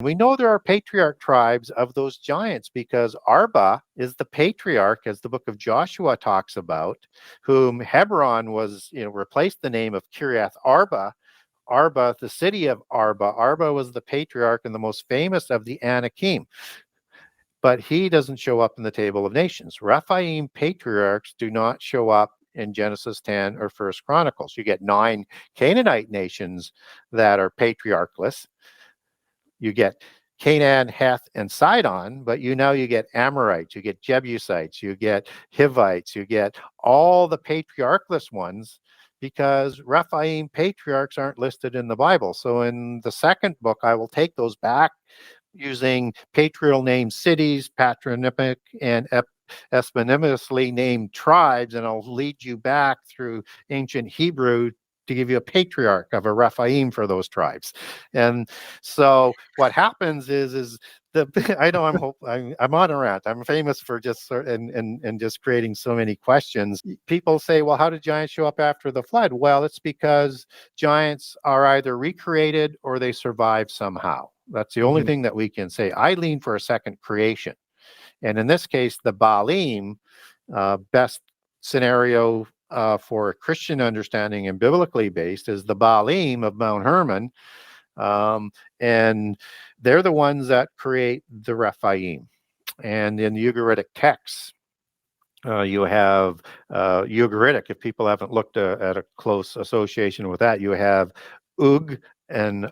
we know there are patriarch tribes of those giants because Arba is the patriarch, as the book of Joshua talks about, whom Hebron was, replaced the name of Kiriath Arba. Arba, the city of Arba. Arba was the patriarch and the most famous of the Anakim. But he doesn't show up in the Table of Nations. Rephaim patriarchs do not show up in Genesis 10 or First Chronicles. You get 9 Canaanite nations that are patriarchless. You get Canaan, Heth, and Sidon, but you get Amorites, you get Jebusites, you get Hivites, you get all the patriarchless ones, because Rephaim patriarchs aren't listed in the Bible. So in the second book, I will take those back using patriarchal named cities, patronymic and eponymously named tribes, and I'll lead you back through ancient Hebrew to give you a patriarch of a Rephaim for those tribes. And so what happens is I know I'm on a rant. I'm famous for just and just creating so many questions. People say, well, how did giants show up after the flood? Well, it's because giants are either recreated or they survive somehow. That's the only thing that we can say. I lean for a second creation. And in this case, the Baalim, best scenario for a Christian understanding and biblically based, is the Baalim of Mount Hermon. And they're the ones that create the Rephaim. And in the Ugaritic texts, you have Ugaritic. If people haven't looked at a close association with that, you have Ug and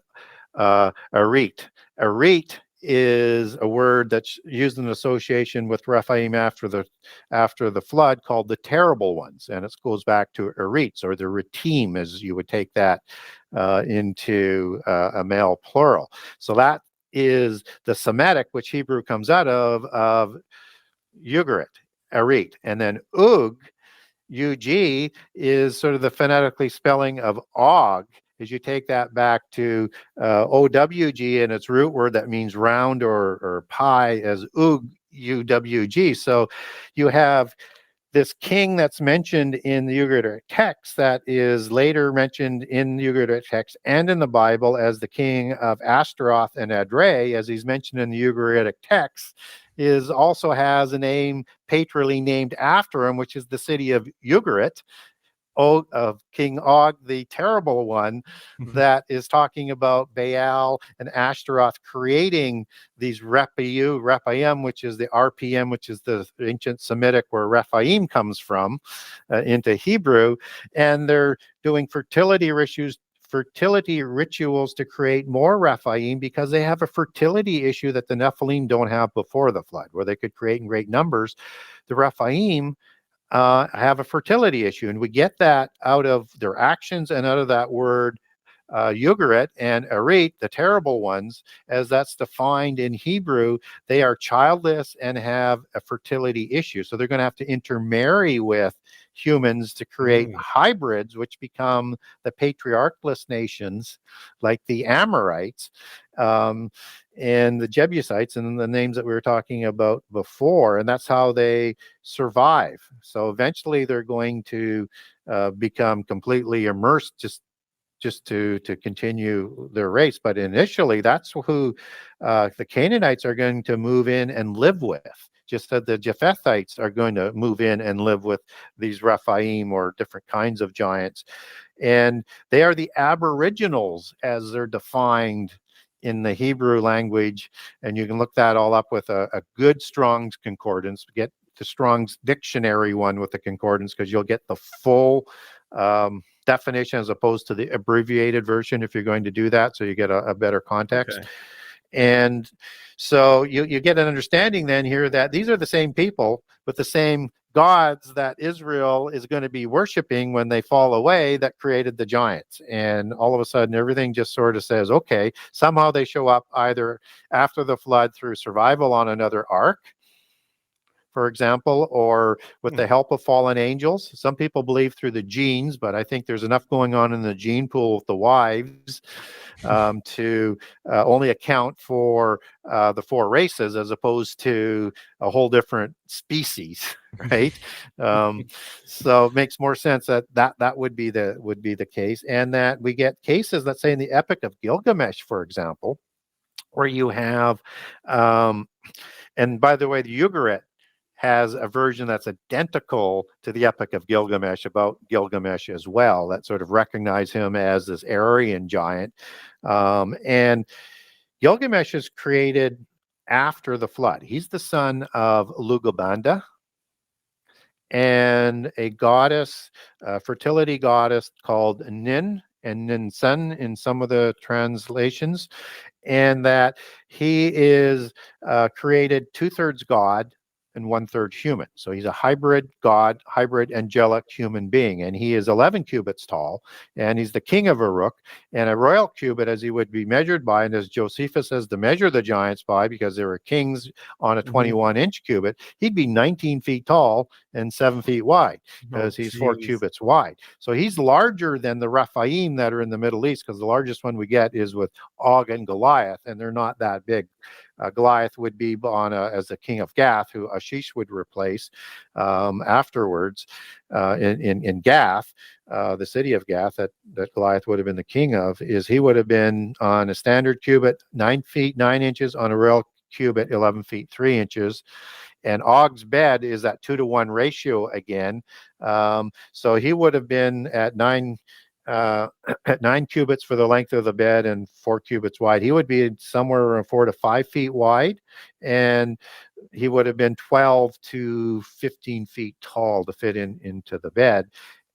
Arit. Arit is a word that's used in association with Rephaim after the flood, called the terrible ones, and it goes back to Arits, or the Retim, as you would take that into a male plural. So that is the Semitic, which Hebrew comes out of Ugarit, Arit, and then Ug, UG, is sort of the phonetically spelling of Og. As you take that back to OWG and its root word that means round or pie as UWG. So you have this king that's mentioned in the Ugaritic text that is later mentioned in the Ugaritic text and in the Bible as the king of Ashtaroth and Edrei, as he's mentioned in the Ugaritic text, also has a name patriarchally named after him, which is the city of Ugarit, of King Og, the terrible one, that is talking about Baal and Ashtaroth creating these Rephaim, which is the RPM, which is the ancient Semitic where Rephaim comes from, into Hebrew, and they're doing fertility rituals to create more Rephaim because they have a fertility issue that the Nephilim don't have before the flood, where they could create in great numbers. The Rephaim have a fertility issue, and we get that out of their actions and out of that word Ugarit and Arit, the terrible ones, as that's defined in Hebrew. They are childless and have a fertility issue, so they're going to have to intermarry with humans to create hybrids, which become the patriarchless nations like the Amorites and the Jebusites, and the names that we were talking about before, and that's how they survive. So eventually they're going to become completely immersed just to continue their race. But initially, that's who the Canaanites are going to move in and live with, just that the Japhethites are going to move in and live with these Rephaim, or different kinds of giants. And they are the aboriginals as they're defined in the Hebrew language. And you can look that all up with a good Strong's concordance. Get the Strong's dictionary one with the concordance, because you'll get the full definition as opposed to the abbreviated version if you're going to do that, so you get a better context. Okay. And so you get an understanding then here that these are the same people with the same gods that Israel is going to be worshiping when they fall away, that created the giants. And all of a sudden everything just sort of says, okay, somehow they show up either after the flood through survival on another ark, for example, or with the help of fallen angels. Some people believe through the genes, but I think there's enough going on in the gene pool with the wives to only account for the 4 races, as opposed to a whole different species, right? So it makes more sense that would be the case, and that we get cases, let's say in the Epic of Gilgamesh, for example, Or you have, and by the way, the Ugarit has a version that's identical to the Epic of Gilgamesh about Gilgamesh as well, that sort of recognize him as this Aryan giant. And Gilgamesh is created after the flood. He's the son of Lugabanda and a goddess, a fertility goddess called Nin and Ninsun in some of the translations, and that he is created 2/3 God and 1/3 human. So he's a hybrid God, hybrid angelic human being, and he is 11 cubits tall, and he's the king of Uruk, and a royal cubit as he would be measured by, and as Josephus says to measure the giants by, because there were kings on a 21-inch cubit, he'd be 19 feet tall and 7 feet wide, because he's 4 cubits wide. So he's larger than the Rephaim that are in the Middle East, because the largest one we get is with Og and Goliath, and they're not that big. Goliath would be on as the king of Gath, who Ashish would replace afterwards in Gath, the city of Gath that Goliath would have been the king of. He would have been on a standard cubit 9 feet 9 inches, on a royal cubit 11 feet 3 inches. And Og's bed is that 2-to-1 ratio again. So he would have been at 9 cubits for the length of the bed and 4 cubits wide. He would be somewhere around 4 to 5 feet wide, and he would have been 12 to 15 feet tall to fit into the bed.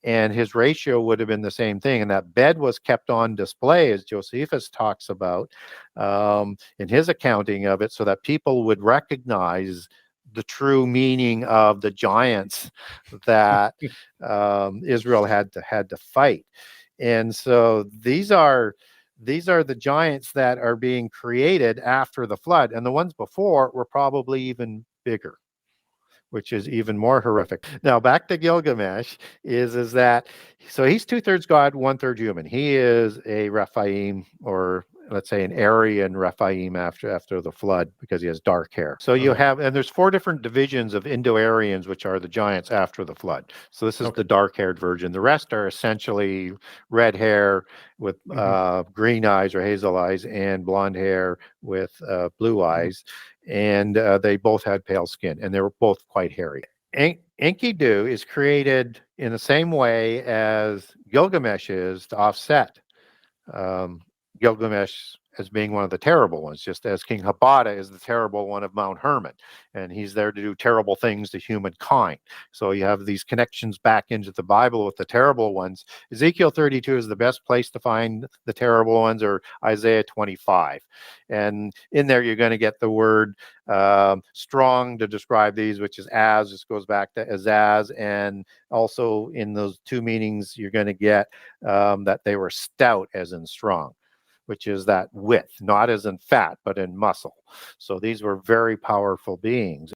And his ratio would have been the same thing. And that bed was kept on display, as Josephus talks about in his accounting of it, so that people would recognize the true meaning of the giants that Israel had to fight. And so these are the giants that are being created after the flood, and the ones before were probably even bigger, which is even more horrific. Now back to Gilgamesh is that, so he's 2/3 God, 1/3 human. He is a Rephaim, or let's say an Aryan Rephaim after the flood, because he has dark hair. So you have, and there's 4 different divisions of Indo-Aryans, which are the giants after the flood. So this is the dark-haired version. The rest are essentially red hair with green eyes or hazel eyes, and blonde hair with blue eyes. And they both had pale skin, and they were both quite hairy. Enkidu is created in the same way as Gilgamesh is, to offset Gilgamesh as being one of the terrible ones, just as King Habada is the terrible one of Mount Hermon, and he's there to do terrible things to humankind. So you have these connections back into the Bible with the terrible ones. Ezekiel 32 is the best place to find the terrible ones, or Isaiah 25. And in there you're going to get the word strong to describe these, which is Az. This goes back to Azaz. And also in those 2 meanings, you're going to get that they were stout, as in strong, which is that width, not as in fat, but in muscle. So these were very powerful beings.